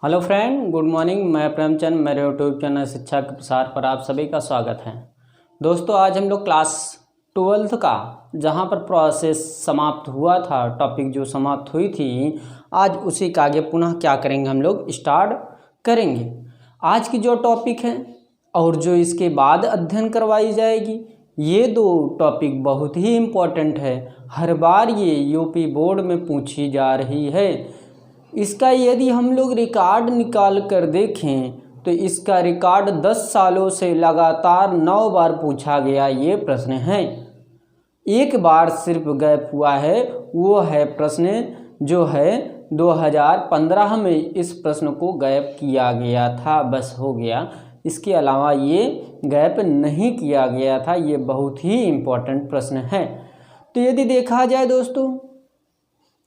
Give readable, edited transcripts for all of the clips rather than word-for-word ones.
Hello friend, good morning. मैं प्रेमचंद, मेरे YouTube channel शिक्षा के प्रसार पर आप सभी का स्वागत है। दोस्तों, आज हम लोग क्लास 12th का जहां पर प्रोसेस समाप्त हुआ था, टॉपिक जो समाप्त हुई थी, आज उसी का आगे पुनः क्या करेंगे, हम लोग स्टार्ट करेंगे। आज की जो टॉपिक है और जो इसके बाद अध्ययन करवाई जाएगी, ये दो टॉपिक बहुत ही इम्पोर्टेंट है। हर बार ये यूपी बोर्ड में पूछी जा रही है। इसका यदि हम लोग रिकॉर्ड निकाल कर देखें तो इसका रिकॉर्ड 10 सालों से लगातार 9 बार पूछा गया ये प्रश्न है। एक बार सिर्फ गैप हुआ है, वो है प्रश्न जो है 2015 में इस प्रश्न को गैप किया गया था, बस हो गया। इसके अलावा ये गैप नहीं किया गया था। ये बहुत ही इम्पोर्टेंट प्रश्न है। तो यदि देखा जाए दोस्तों,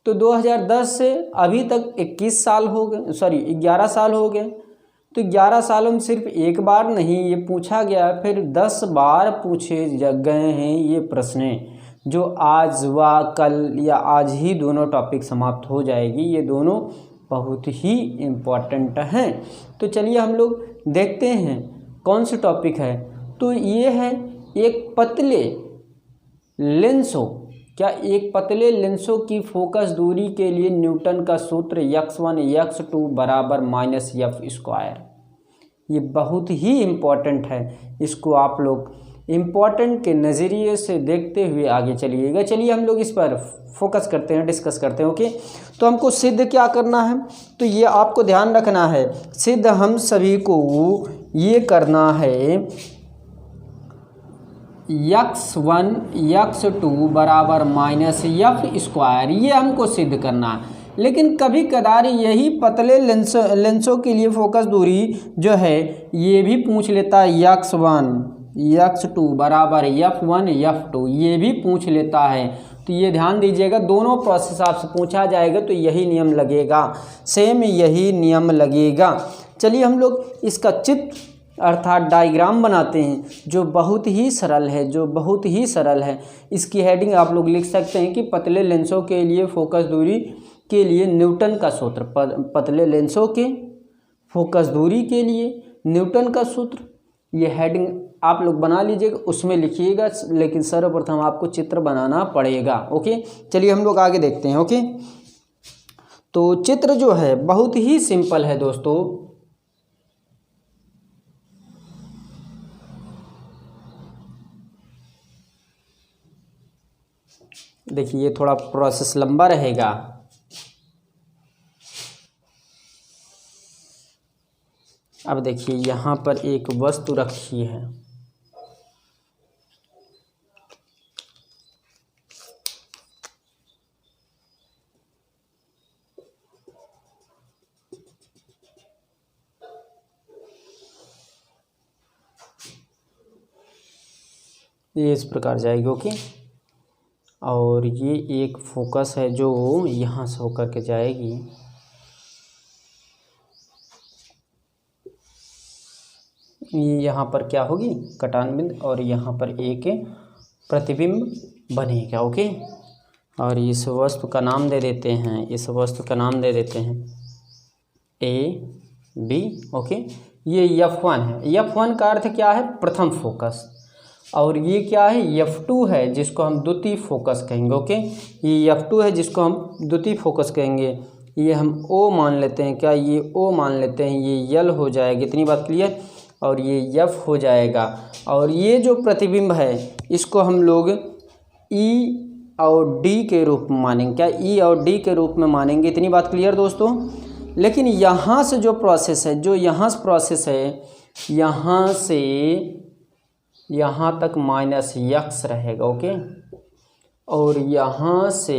तो 2010 से अभी तक 21 साल हो गए, 11 साल हो गए। तो 11 सालों में सिर्फ एक बार नहीं ये पूछा गया, फिर 10 बार पूछे गए हैं ये प्रश्न, जो आज व कल या आज ही दोनों टॉपिक समाप्त हो जाएगी। ये दोनों बहुत ही इम्पोर्टेंट हैं। तो चलिए हम लोग देखते हैं कौन से टॉपिक है। तो ये है एक पतले लेंसों एक पतले लेंसों की फोकस दूरी के लिए न्यूटन का सूत्र x1 x2 बराबर -f²। ये बहुत ही इम्पॉर्टेंट है। इसको आप लोग इम्पॉर्टेंट के नज़रिए से देखते हुए आगे चलिएगा। चलिए हम लोग इस पर फोकस करते हैं, डिस्कस करते हैं। ओके, तो हमको सिद्ध क्या करना है, तो ये आपको ध्यान रखना है। सिद्ध हम सभी को ये करना है x1 x2 बराबर -f²। ये हमको सिद्ध करना है। लेकिन कभी कदार यही पतले लेंसों के लिए फोकस दूरी जो है ये भी पूछ लेता है x1 x2 बराबर f1 f2, ये भी पूछ लेता है। तो ये ध्यान दीजिएगा, दोनों प्रोसेस आपसे पूछा जाएगा तो यही नियम लगेगा, सेम यही नियम लगेगा। चलिए हम लोग इसका चित्र अर्थात डायग्राम बनाते हैं, जो बहुत ही सरल है। इसकी हेडिंग आप लोग लिख सकते हैं कि पतले लेंसों के लिए फोकस दूरी के लिए न्यूटन का सूत्र। पतले लेंसों के फोकस दूरी के लिए न्यूटन का सूत्र, ये हेडिंग आप लोग बना लीजिएगा, उसमें लिखिएगा। लेकिन सर्वप्रथम आपको चित्र बनाना पड़ेगा। ओके, चलिए हम लोग आगे देखते हैं। ओके, तो चित्र जो है बहुत ही सिंपल है दोस्तों। देखिए, ये थोड़ा प्रोसेस लंबा रहेगा। अब देखिए, यहाँ पर एक वस्तु रखी है। ये इस प्रकार जाएगी। ओके, और ये एक फोकस है जो यहाँ से होकर के जाएगी। ये यहाँ पर क्या होगी, कटान बिंदु, और यहाँ पर एक प्रतिबिंब बनेगा। ओके, और इस वस्तु का नाम दे देते हैं AB। ओके, ये F1 है। F1 का अर्थ क्या है, प्रथम फोकस। और ये क्या है, F2 है, जिसको हम द्वितीय फोकस कहेंगे। ओके, ये F2 है जिसको हम द्वितीय फोकस कहेंगे। ये हम O मान लेते हैं, क्या ये O मान लेते हैं, ये L हो जाएगा। इतनी बात क्लियर। और ये F हो जाएगा। और ये जो प्रतिबिंब है इसको हम लोग E और D के रूप में मानेंगे। क्या E और D के रूप में मानेंगे। इतनी बात क्लियर दोस्तों। लेकिन यहाँ से जो प्रोसेस है, यहाँ से यहाँ तक -x रहेगा। ओके, और यहाँ से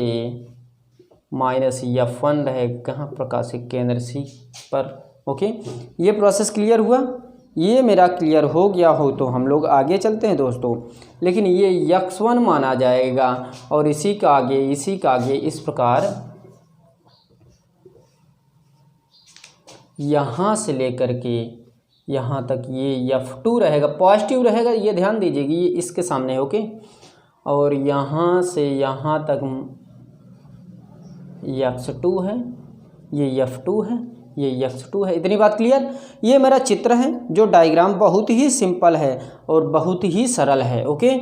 -f1 रहेगा। कहाँ, प्रकाशिक केंद्र C पर। ओके, ये प्रोसेस क्लियर हुआ। ये मेरा क्लियर हो गया हो तो हम लोग आगे चलते हैं दोस्तों। लेकिन ये x1 माना जाएगा और इसी का आगे इस प्रकार यहाँ से लेकर के यहाँ तक ये F2 रहेगा, पॉजिटिव रहेगा। ये ध्यान दीजिएगा, ये इसके सामने है। ओके, और यहाँ से यहाँ तक x2 है, ये F2 है, ये x2 है। इतनी बात क्लियर। ये मेरा चित्र है जो डायग्राम बहुत ही सिंपल है और बहुत ही सरल है। ओके,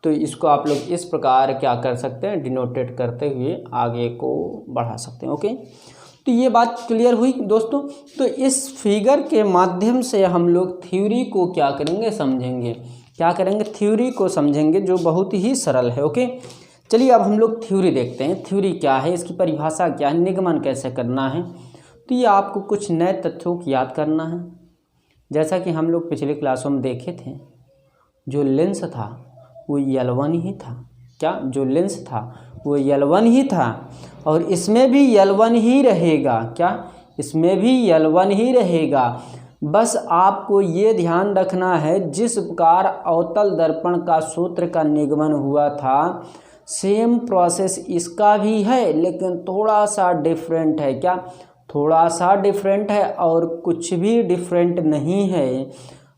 तो इसको आप लोग इस प्रकार क्या कर सकते हैं, डिनोटेट करते हुए आगे को बढ़ा सकते हैं। ओके, तो ये बात क्लियर हुई दोस्तों। तो इस फिगर के माध्यम से हम लोग थ्योरी को क्या करेंगे, समझेंगे। क्या करेंगे, थ्योरी को समझेंगे, जो बहुत ही सरल है। ओके, चलिए अब हम लोग थ्योरी देखते हैं। थ्योरी क्या है, इसकी परिभाषा क्या है, निगमन कैसे करना है। तो ये आपको कुछ नए तथ्यों की याद करना है। जैसा कि हम लोग पिछले क्लासों में देखे थे, जो लेंस था वो L1 ही था। क्या, जो लेंस था वो L1 ही था और इसमें भी L1 ही रहेगा। क्या, इसमें भी L1 ही रहेगा। बस आपको ये ध्यान रखना है, जिस प्रकार अवतल दर्पण का सूत्र का निगमन हुआ था, सेम प्रोसेस इसका भी है, लेकिन थोड़ा सा डिफरेंट है। क्या, थोड़ा सा डिफरेंट है और कुछ भी डिफरेंट नहीं है,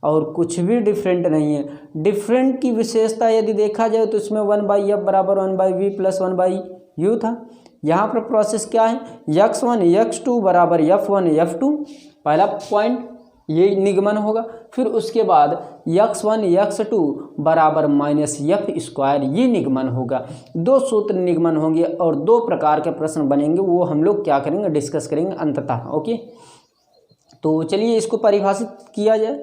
और कुछ भी डिफरेंट नहीं है। डिफरेंट की विशेषता यदि देखा जाए तो इसमें 1/f बराबर 1/v प्लस 1/u था। यहाँ पर प्रोसेस क्या है, x1 x2 बराबर f1 f2, पहला पॉइंट ये निगमन होगा। फिर उसके बाद x1 x2 बराबर -f², ये निगमन होगा। दो सूत्र निगमन होंगे और दो प्रकार के प्रश्न बनेंगे, वो हम लोग क्या करेंगे, डिस्कस करेंगे अंततः। ओके, तो चलिए इसको परिभाषित किया जाए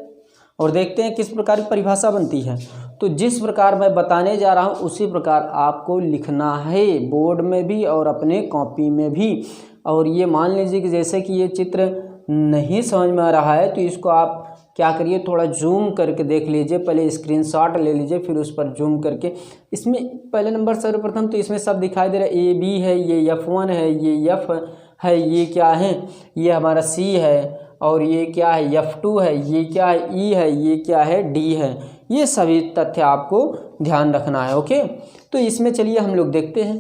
और देखते हैं किस प्रकार की परिभाषा बनती है। तो जिस प्रकार मैं बताने जा रहा हूँ उसी प्रकार आपको लिखना है, बोर्ड में भी और अपने कॉपी में भी। और ये मान लीजिए कि जैसे कि ये चित्र नहीं समझ में आ रहा है तो इसको आप क्या करिए, थोड़ा जूम करके देख लीजिए। पहले स्क्रीनशॉट ले लीजिए, फिर उस पर जूम करके, इसमें पहले नंबर सर्वप्रथम तो इसमें सब दिखाई दे रहा है। AB है, ये F1 है, ये F है, ये क्या है, ये हमारा C है, और ये क्या है, F2 है, ये क्या है, E है, ये क्या है, D है। ये सभी तथ्य आपको ध्यान रखना है। ओके, तो इसमें चलिए हम लोग देखते हैं,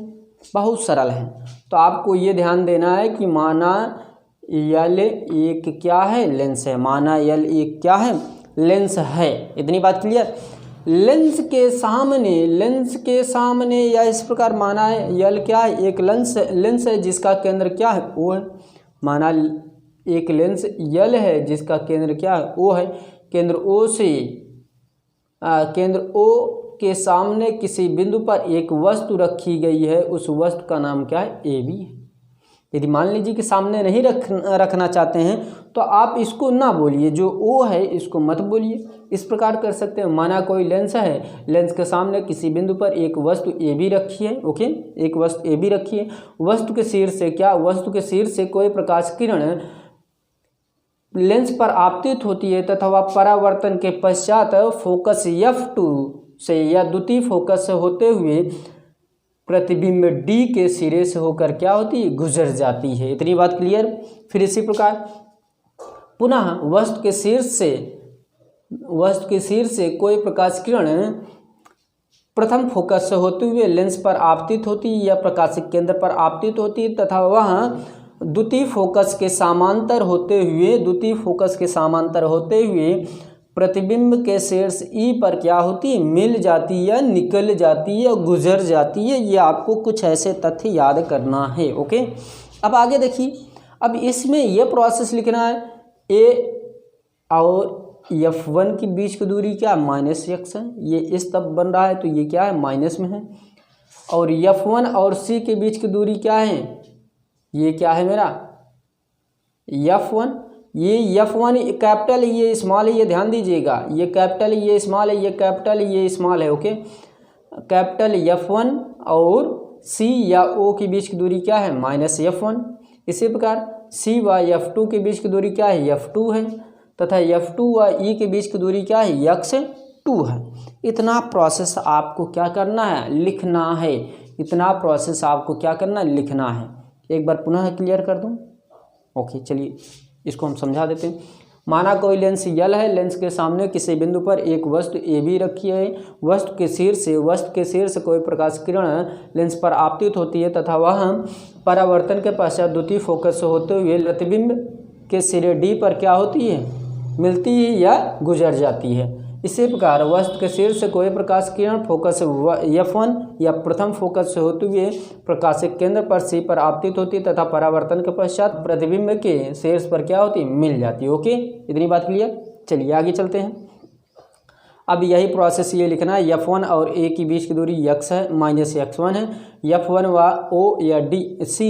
बहुत सरल है। तो आपको ये ध्यान देना है कि माना L एक क्या है, लेंस है। माना L एक क्या है, लेंस है। इतनी बात क्लियर। लेंस के सामने या इस प्रकार माना है L क्या है, एक लेंस है जिसका केंद्र क्या है, O है। माना एक लेंस L है जिसका केंद्र क्या है, O है। केंद्र O के सामने किसी बिंदु पर एक वस्तु रखी गई है, उस वस्तु का नाम क्या है, AB है। यदि मान लीजिए कि सामने नहीं रखना चाहते हैं तो आप इसको ना बोलिए, जो O है इसको मत बोलिए। इस प्रकार कर सकते हैं। माना कोई लेंस है, लेंस के सामने किसी बिंदु पर एक वस्तु AB रखी है। ओके, एक वस्तु AB रखी है। वस्तु के शीर्ष से क्या, वस्तु के शीर्ष से कोई प्रकाश किरण लेंस पर आपतित होती है तथा वह परावर्तन के पश्चात फोकस F2 से या द्वितीय फोकस से होते हुए प्रतिबिंब D के सिरे से होकर क्या होती है, गुजर जाती है। इतनी बात क्लियर। फिर इसी प्रकार पुनः वस्तु के शीर्ष से कोई प्रकाश किरण प्रथम फोकस से होते हुए लेंस पर आपतित होती है या प्रकाशिक केंद्र पर आपतित होती है तथा वह द्वितीय फोकस के समांतर होते हुए प्रतिबिंब के शीर्ष E पर क्या होती है, मिल जाती है, निकल जाती है, गुजर जाती है। ये आपको कुछ ऐसे तथ्य याद करना है। ओके, अब आगे देखिए। अब इसमें यह प्रोसेस लिखना है, A और F1 के बीच की दूरी क्या है, -x है। ये इस तब बन रहा है तो ये क्या है, माइनस में है। और F1 और C के बीच की दूरी क्या है, ये क्या है मेरा F1। ये F1 कैपिटल, ये स्मॉल है, ये ध्यान दीजिएगा। ये कैपिटल, ये स्मॉल है, ये कैपिटल, ये स्मॉल है। ओके, कैपिटल F1 और C या O के बीच की दूरी क्या है, -F1। इसी प्रकार C व F2 के बीच की दूरी क्या है, F2 है, तथा F2 व E के बीच की दूरी क्या है, x2 है। इतना प्रोसेस आपको क्या करना है, लिखना है। इतना प्रोसेस आपको क्या करना है, लिखना है। एक बार पुनः क्लियर कर दूं। ओके, चलिए इसको हम समझा देते हैं। माना कोई लेंस L है, लेंस के सामने किसी बिंदु पर एक वस्तु AB रखी है। वस्तु के शीर्ष से कोई प्रकाश किरण लेंस पर आपतित होती है तथा वह परावर्तन के पश्चात द्वितीय फोकस से होते हुए प्रतिबिंब के सिरे D पर क्या होती है, मिलती है या गुजर जाती है। इसी प्रकार वस्तु के शीर्ष से कोई प्रकाश किरण फोकस F1 या प्रथम फोकस से होते हुए प्रकाशिक केंद्र पर C पर आपतित होती तथा परावर्तन के पश्चात प्रतिबिंब के शीर्ष पर क्या होती, मिल जाती। ओके, इतनी बात क्लियर। चलिए आगे चलते हैं। अब यही प्रोसेस ये लिखना है, F1 और A के बीच की दूरी x है -x1 है। F1 व O या C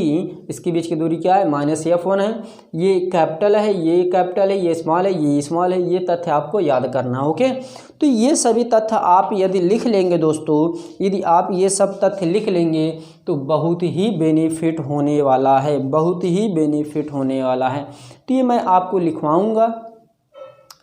इसके बीच की दूरी क्या है, -F1 है। ये कैपिटल है, ये कैपिटल है, ये स्मॉल है, ये स्मॉल है। ये तथ्य आपको याद करना। ओके, तो ये सभी तथ्य आप यदि लिख लेंगे दोस्तों, यदि आप ये सब तथ्य लिख लेंगे तो बहुत ही बेनिफिट होने वाला है, बहुत ही बेनिफिट होने वाला है। तो ये मैं आपको लिखवाऊँगा,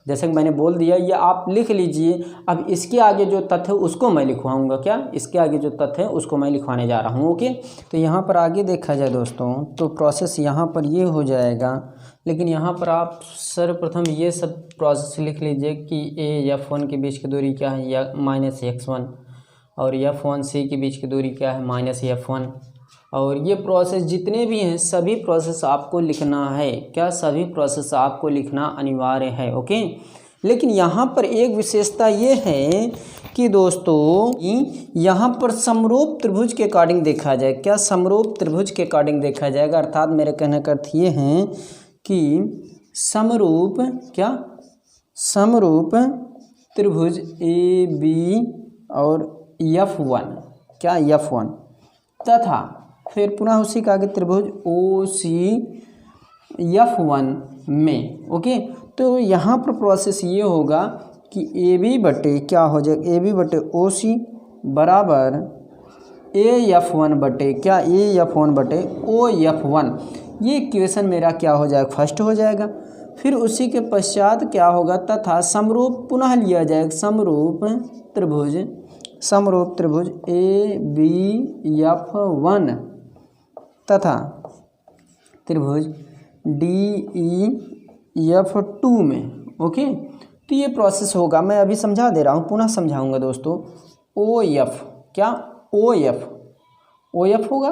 जैसे कि मैंने बोल दिया, ये आप लिख लीजिए। अब इसके आगे जो तथ्य उसको मैं लिखवाऊंगा, क्या इसके आगे जो तथ्य है उसको मैं लिखवाने जा रहा हूँ। ओके, तो यहाँ पर आगे देखा जाए दोस्तों तो प्रोसेस यहाँ पर ये हो जाएगा, लेकिन यहाँ पर आप सर्वप्रथम ये सब प्रोसेस लिख लीजिए कि F1 के बीच की दूरी क्या है, या -x1, और F1C के बीच की दूरी क्या है, -F1। और ये प्रोसेस जितने भी हैं सभी प्रोसेस आपको लिखना है, क्या सभी प्रोसेस आपको लिखना अनिवार्य है। ओके, लेकिन यहाँ पर एक विशेषता ये है कि दोस्तों यहाँ पर समरूप त्रिभुज के अकॉर्डिंग देखा जाए, क्या समरूप त्रिभुज के अकॉर्डिंग देखा जाएगा। अर्थात मेरे कहने का अर्थ ये है कि समरूप, क्या समरूप त्रिभुज AB और F1, क्या F1 तथा फिर पुनः उसी का आगे त्रिभुज OC F1 में। ओके, तो यहाँ पर प्रोसेस ये होगा कि AB बटे क्या हो जाएगा, AB बटे OC बराबर AF1 बटे क्या, AF1 बटे OF1। ये इक्वेशन मेरा क्या हो जाएगा, फर्स्ट हो जाएगा। फिर उसी के पश्चात क्या होगा, तथा समरूप पुनः लिया जाएगा, समरूप त्रिभुज ABF1 तथा त्रिभुज DEF2 में। ओके, तो ये प्रोसेस होगा, मैं अभी समझा दे रहा हूँ, पुनः समझाऊंगा दोस्तों। OF, क्या OF होगा,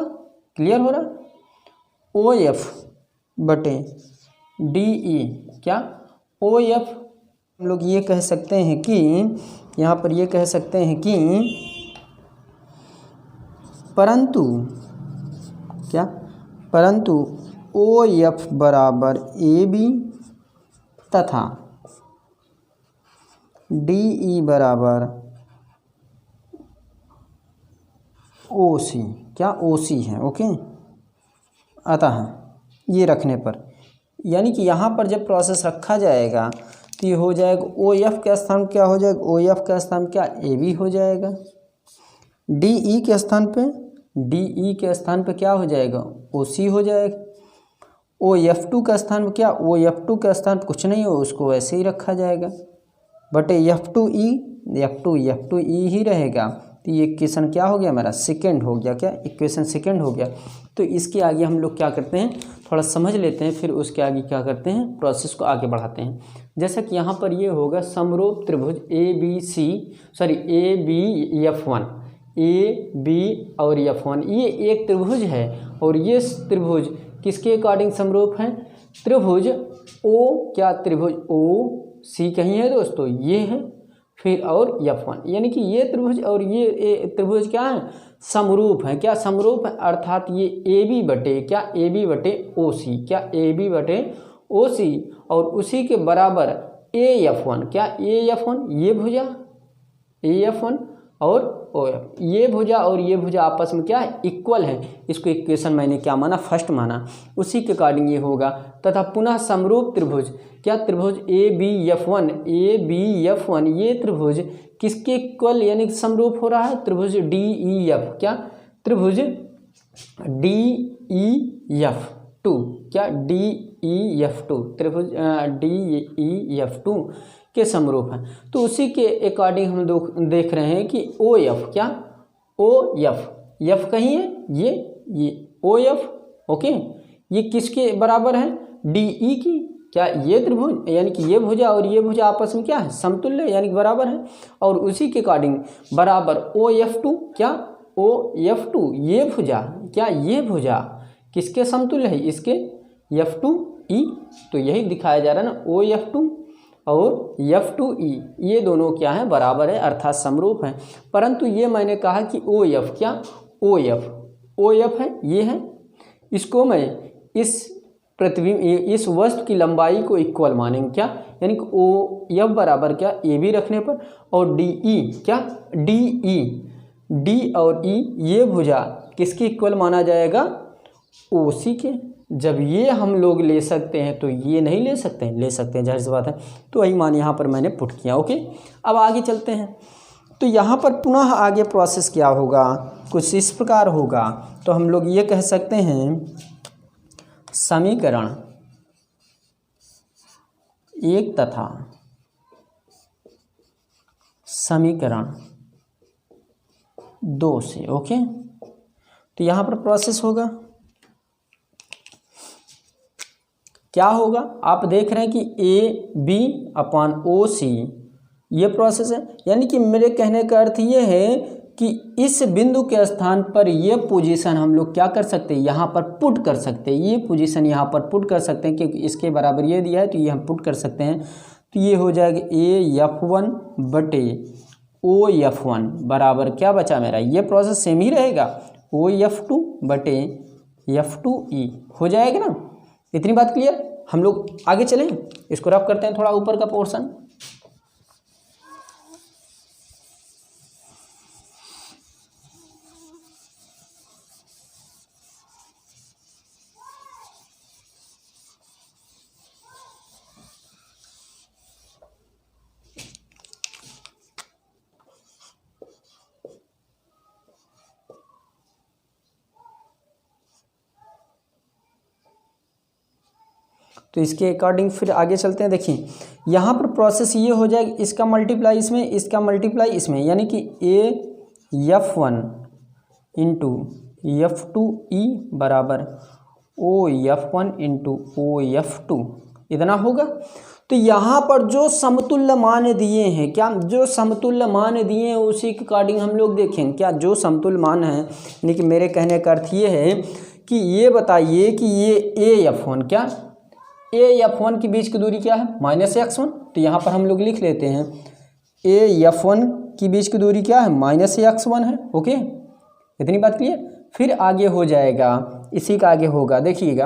क्लियर हो रहा, OF बटे DE, क्या OF। हम लोग ये कह सकते हैं कि यहाँ पर ये कह सकते हैं कि परंतु OF बराबर AB तथा DE बराबर OC, क्या OC है। ओके, अतः ये रखने पर, यानी कि यहाँ पर जब प्रोसेस रखा जाएगा तो ये हो जाएगा OF के स्थान क्या हो जाएगा, OF के स्थान क्या AB हो जाएगा। DE के स्थान पे क्या हो जाएगा, OC हो जाएगा। OF2 का स्थान पे क्या, OF2 का स्थान पे कुछ नहीं हो, उसको वैसे ही रखा जाएगा, बटे F2E ही रहेगा। तो ये इक्वेशन क्या हो गया, हमारा सेकेंड हो गया, क्या इक्वेशन सेकेंड हो गया। तो इसके आगे हम लोग क्या करते हैं, थोड़ा समझ लेते हैं, फिर उसके आगे क्या करते हैं, प्रोसेस को आगे बढ़ाते हैं। जैसा कि यहाँ पर ये होगा समरूप त्रिभुज ABF1, AB और F1, ये एक त्रिभुज है। और ये त्रिभुज किसके अकॉर्डिंग समरूप है, त्रिभुज O, क्या त्रिभुज OC कहीं है दोस्तों, ये है, फिर और F1, यानी कि ये त्रिभुज और ये त्रिभुज क्या है, समरूप है, क्या समरूप है। अर्थात ये AB बटे क्या, AB बटे OC, क्या AB बटे OC, और उसी के बराबर AF1, क्या AF1, ये भुजा AF1 और OF, ये भुजा और ये भुजा आपस में क्या है, इक्वल है। इसको इक्वेशन मैंने क्या माना, फर्स्ट माना, उसी के अकॉर्डिंग ये होगा। तथा पुनः समरूप त्रिभुज, क्या त्रिभुज ABF1, ये त्रिभुज किसके इक्वल यानी कि समरूप हो रहा है, त्रिभुज DEF, क्या त्रिभुज DEF2, क्या DEF2, त्रिभुज DEF2 के समरूप है। तो उसी के अकॉर्डिंग हम देख रहे हैं कि OF, क्या OF कहीं है, ये OF। ओके, ये किसके बराबर है, DE की, क्या ये त्रिभुज यानी कि ये भुजा और ये भुजा आपस में क्या है, समतुल्य यानी कि बराबर है। और उसी के अकॉर्डिंग बराबर OF2, क्या OF2, ये भुजा, क्या ये भुजा किसके समतुल्य है, इसके F2E। तो यही दिखाया जा रहा है ना, OF2 और F2E ये दोनों क्या है, बराबर है अर्थात समरूप हैं। परंतु ये मैंने कहा कि OF क्या, OF है, ये है, इसको मैं इस प्रतिबिंब इस वस्तु की लंबाई को इक्वल मानेंगे क्या, यानी कि OF बराबर क्या AB रखने पर, और DE क्या, D और E ये भुजा किसकी इक्वल माना जाएगा, OC के। जब ये हम लोग ले सकते हैं तो ये नहीं ले सकते हैं, ले सकते हैं, जाहिर सी बात है। तो वही मान यहाँ पर मैंने पुट किया। ओके, अब आगे चलते हैं। तो यहाँ पर पुनः आगे प्रोसेस क्या होगा, कुछ इस प्रकार होगा। तो हम लोग ये कह सकते हैं समीकरण 1 तथा समीकरण 2 से। ओके, तो यहाँ पर प्रोसेस होगा, क्या होगा, आप देख रहे हैं कि AB/OC ये प्रोसेस है। यानी कि मेरे कहने का अर्थ ये है कि इस बिंदु के स्थान पर ये पोजीशन हम लोग क्या कर सकते हैं, यहाँ पर पुट कर सकते हैं, ये पोजीशन यहाँ पर पुट कर सकते हैं, क्योंकि इसके बराबर ये दिया है तो ये हम पुट कर सकते हैं। तो ये हो जाएगा AF1/OF1 बराबर क्या बचा मेरा, ये प्रोसेस सेम ही रहेगा, OF2/F2E हो जाएगा ना। इतनी बात क्लियर। हम लोग आगे चलें, इसको रफ करते हैं थोड़ा ऊपर का पोर्शन। तो इसके अकॉर्डिंग फिर आगे चलते हैं। देखिए यहाँ पर प्रोसेस ये हो जाएगा, इसका मल्टीप्लाई इसमें, इसका मल्टीप्लाई इसमें, यानी कि AF1/F2E बराबर OF1/OF2 इतना होगा। तो यहाँ पर जो समतुल्य मान दिए हैं, क्या जो समतुल्य मान दिए हैं उसी के अकॉर्डिंग हम लोग देखें क्या जो समतुल्य मान है। यानी कि मेरे कहने का अर्थ ये है कि ये बताइए कि ये AF1 क्या, AF1 के बीच की दूरी क्या है, -x1। तो यहाँ पर हम लोग लिख लेते हैं AF1 की बीच की दूरी क्या है, -x1 है। ओके, इतनी बात क्लियर। फिर आगे हो जाएगा, इसी का आगे होगा, देखिएगा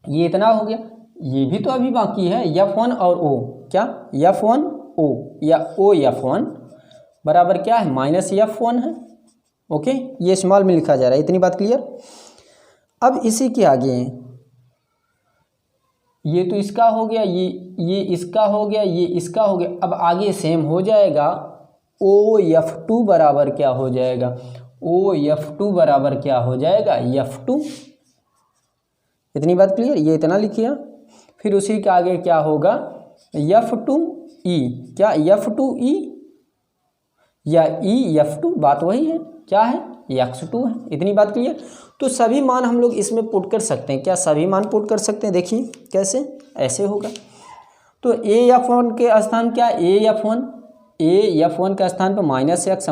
ये इतना हो गया, ये भी तो अभी बाकी है, F1 और O क्या, F1O या OF1 बराबर क्या है, -F1 है। ओके, ये स्मॉल में लिखा जा रहा है, इतनी बात क्लियर। अब इसी के आगे ये तो इसका हो गया, ये इसका हो गया, ये इसका हो गया। अब आगे सेम हो जाएगा, OF2 बराबर क्या हो जाएगा, OF2 बराबर क्या हो जाएगा, F2। इतनी बात क्लियर, ये इतना लिखिए। फिर उसी के आगे क्या होगा, F2E क्या, F2E या EF2, बात वही है, क्या है, x2 है। इतनी बात क्लियर। तो सभी मान हम लोग इसमें पुट कर सकते हैं, क्या सभी मान पुट कर सकते हैं। देखिए कैसे, ऐसे होगा। तो AF1 के स्थान क्या, AF1 का स्थान पर -x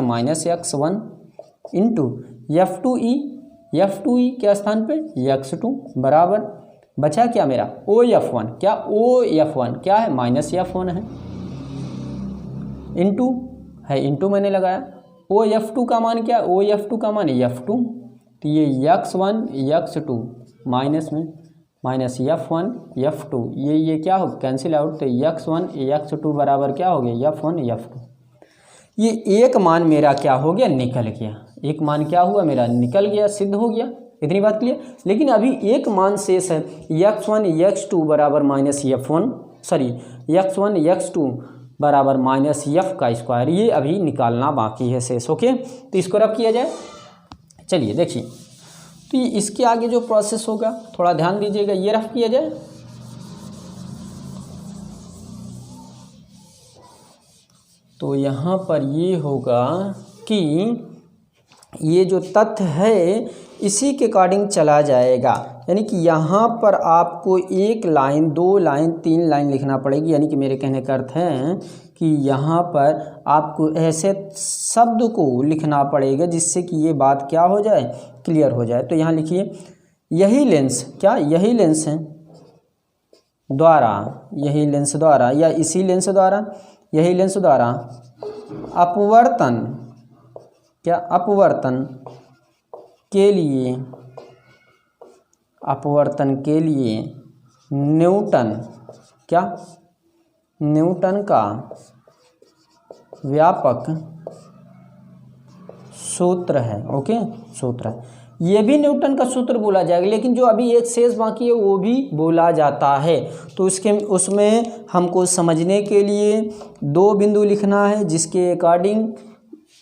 इंटू F2E के स्थान पे x2 बराबर बचा क्या मेरा OF1 क्या, OF1 क्या है, -F1 है, इंटू मैंने लगाया। OF2 का मान क्या, OF2 का मान F2। तो ये x1 x2 माइनस में -F1 F2, ये क्या हो, कैंसिल आउट। तो x1 x2 बराबर क्या हो गया, F1 F2। ये एक मान मेरा क्या हो गया, निकल गया। एक मान क्या हुआ मेरा, निकल गया, सिद्ध हो गया। इतनी बात क्लियर। लेकिन अभी एक मान शेष है, x1 x2 बराबर x1 x2 बराबर -f²। ये अभी निकालना बाकी है शेष। ओके, तो इसको रब किया जाए। चलिए देखिए, तो इसके आगे जो प्रोसेस होगा थोड़ा ध्यान दीजिएगा, ये रफ किया जाए। तो यहाँ पर ये होगा कि ये जो तथ्य है इसी के अकॉर्डिंग चला जाएगा। यानी कि यहाँ पर आपको 1 लाइन 2 लाइन 3 लाइन लिखना पड़ेगी। यानी कि मेरे कहने का अर्थ है कि यहाँ पर आपको ऐसे शब्द को लिखना पड़ेगा जिससे कि ये बात क्या हो जाए, क्लियर हो जाए। तो यहाँ लिखिए यही लेंस क्या, यही लेंस है, द्वारा, यही लेंस द्वारा या इसी लेंस द्वारा, यही लेंस द्वारा अपवर्तन, क्या अपवर्तन के लिए, अपवर्तन के लिए न्यूटन, क्या न्यूटन का व्यापक सूत्र है। ओके, सूत्र है, ये भी न्यूटन का सूत्र बोला जाएगा, लेकिन जो अभी एक शेष बाकी है वो भी बोला जाता है। तो उसमें हमको समझने के लिए 2 बिंदु लिखना है, जिसके अकॉर्डिंग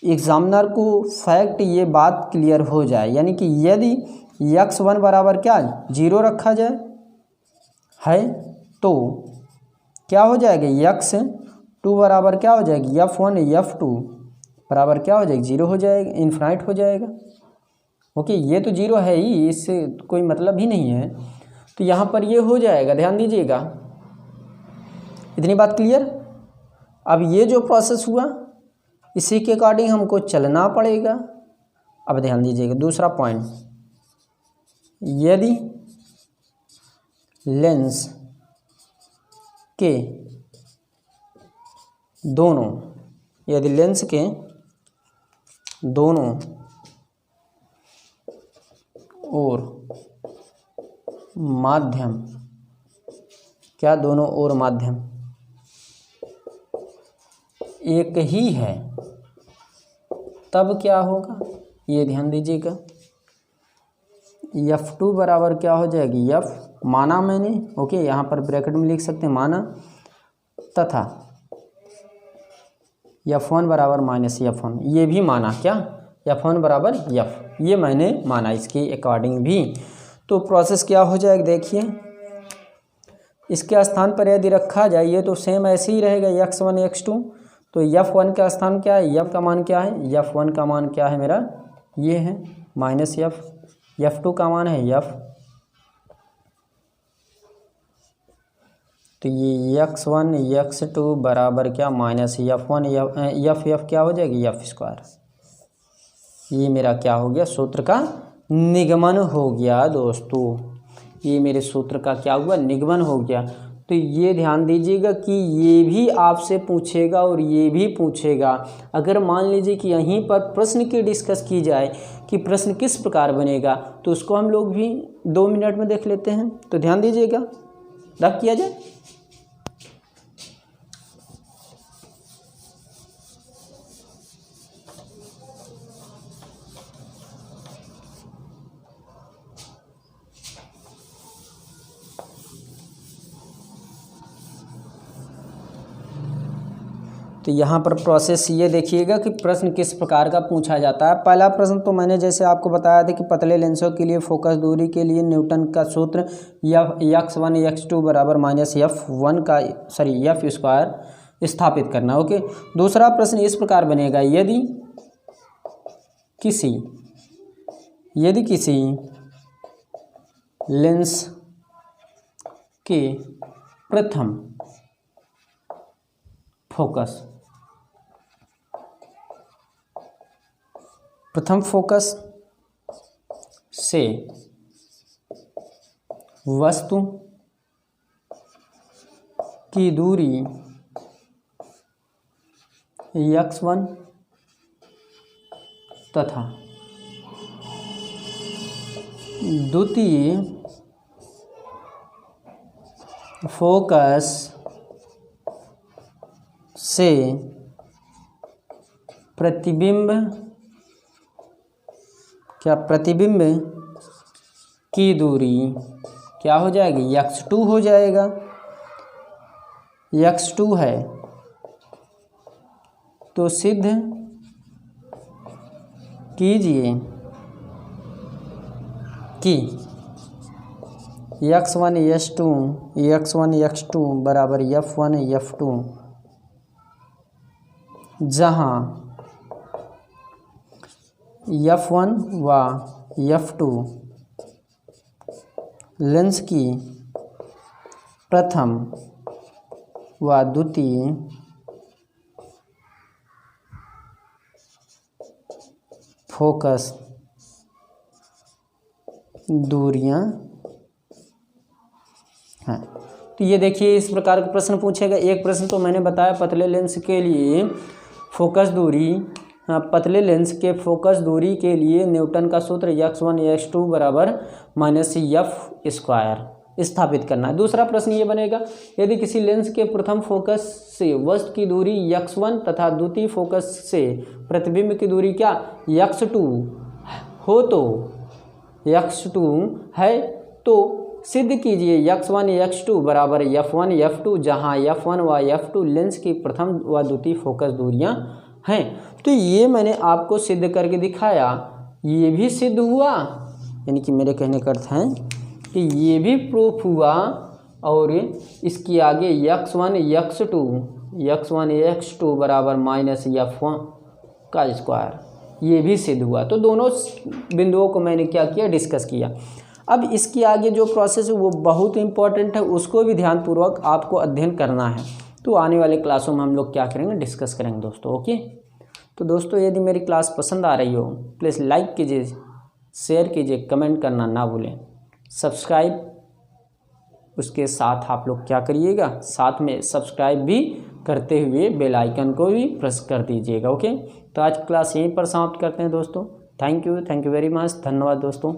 एग्जामिनर को फैक्ट ये बात क्लियर हो जाए। यानी कि यदि x1 बराबर क्या 0 रखा जाए है तो क्या हो जाएगा, x2 बराबर क्या हो जाएगी, f1 f2 बराबर क्या हो जाएगी, 0 हो जाएगा, इन्फिनाइट हो जाएगा। ओके, ये तो 0 है ही, इससे कोई मतलब ही नहीं है, तो यहाँ पर ये हो जाएगा। ध्यान दीजिएगा, इतनी बात क्लियर। अब ये जो प्रोसेस हुआ इसी के अकॉर्डिंग हमको चलना पड़ेगा। अब ध्यान दीजिएगा दूसरा पॉइंट, यदि लेंस के दोनों, यदि लेंस के दोनों और माध्यम, क्या दोनों और माध्यम एक ही है, तब क्या होगा, ये ध्यान दीजिएगा। f2 बराबर क्या हो जाएगी, f माना मैंने, ओके, यहाँ पर ब्रैकेट में लिख सकते हैं माना, तथा f1 बराबर माइनस f1, ये भी माना, क्या f1 बराबर f, ये मैंने माना इसके अकॉर्डिंग भी। तो प्रोसेस क्या हो जाएगा, देखिए इसके स्थान पर यदि रखा जाए ये तो सेम ऐसे ही रहेगा, x1 x2, तो f1 का स्थान क्या है, f का मान क्या है, f1 का मान क्या है मेरा, ये है माइनस f, f2 का मान है f, तो ये x1 x2 बराबर क्या माइनस f1 f क्या हो जाएगी, f²। ये मेरा क्या हो गया, सूत्र का निगमन हो गया दोस्तों, ये मेरे सूत्र का क्या हुआ, निगमन हो गया। तो ये ध्यान दीजिएगा कि ये भी आपसे पूछेगा और ये भी पूछेगा। अगर मान लीजिए कि यहीं पर प्रश्न की डिस्कस की जाए कि प्रश्न किस प्रकार बनेगा, तो उसको हम लोग भी 2 मिनट में देख लेते हैं। तो ध्यान दीजिएगा, रब किया जाए। तो यहाँ पर प्रोसेस ये देखिएगा कि प्रश्न किस प्रकार का पूछा जाता है। पहला प्रश्न तो मैंने जैसे आपको बताया था कि पतले लेंसों के लिए फोकस दूरी के लिए न्यूटन का सूत्र x1 x2 बराबर माइनस f² स्थापित करना। ओके, दूसरा प्रश्न इस प्रकार बनेगा, यदि किसी लेंस के प्रथम फोकस से वस्तु की दूरी x1 तथा द्वितीय फोकस से प्रतिबिंब की दूरी क्या हो जाएगी, x2 हो जाएगा, x2 है। तो सिद्ध कीजिए कि x1 x2 बराबर f1 f2 जहाँ f1 व f2 लेंस की प्रथम व द्वितीय फोकस दूरियां हैं। तो ये देखिए इस प्रकार का प्रश्न पूछेगा। एक प्रश्न तो मैंने बताया पतले लेंस के लिए फोकस दूरी, पतले लेंस के फोकस दूरी के लिए न्यूटन का सूत्र x1 x2 बराबर -f² स्थापित करना है। दूसरा प्रश्न ये बनेगा, यदि किसी लेंस के प्रथम फोकस से वस्तु की दूरी x1 तथा द्वितीय फोकस से प्रतिबिंब की दूरी क्या x2 हो तो x2 है तो सिद्ध कीजिए x1 x2 बराबर f1 f2, जहाँ f1 व f2 लेंस की प्रथम व द्वितीय फोकस दूरियां हैं। तो ये मैंने आपको सिद्ध करके दिखाया, ये भी सिद्ध हुआ, यानी कि मेरे कहने का अर्थ है कि ये भी प्रूफ हुआ, और इसके आगे x1 x2 बराबर -f1 का स्क्वायर, ये भी सिद्ध हुआ। तो दोनों बिंदुओं को मैंने क्या किया, डिस्कस किया। अब इसके आगे जो प्रोसेस है वो बहुत इंपॉर्टेंट है, उसको भी ध्यानपूर्वक आपको अध्ययन करना है। तो आने वाले क्लासों में हम लोग क्या करेंगे, डिस्कस करेंगे दोस्तों। ओके, तो दोस्तों यदि मेरी क्लास पसंद आ रही हो प्लीज़ लाइक कीजिए, शेयर कीजिए, कमेंट करना ना भूलें, सब्सक्राइब उसके साथ आप लोग क्या करिएगा, साथ में सब्सक्राइब भी करते हुए बेल आइकन को भी प्रेस कर दीजिएगा। ओके, तो आज क्लास यहीं पर समाप्त करते हैं दोस्तों। थैंक यू वेरी मच, धन्यवाद दोस्तों।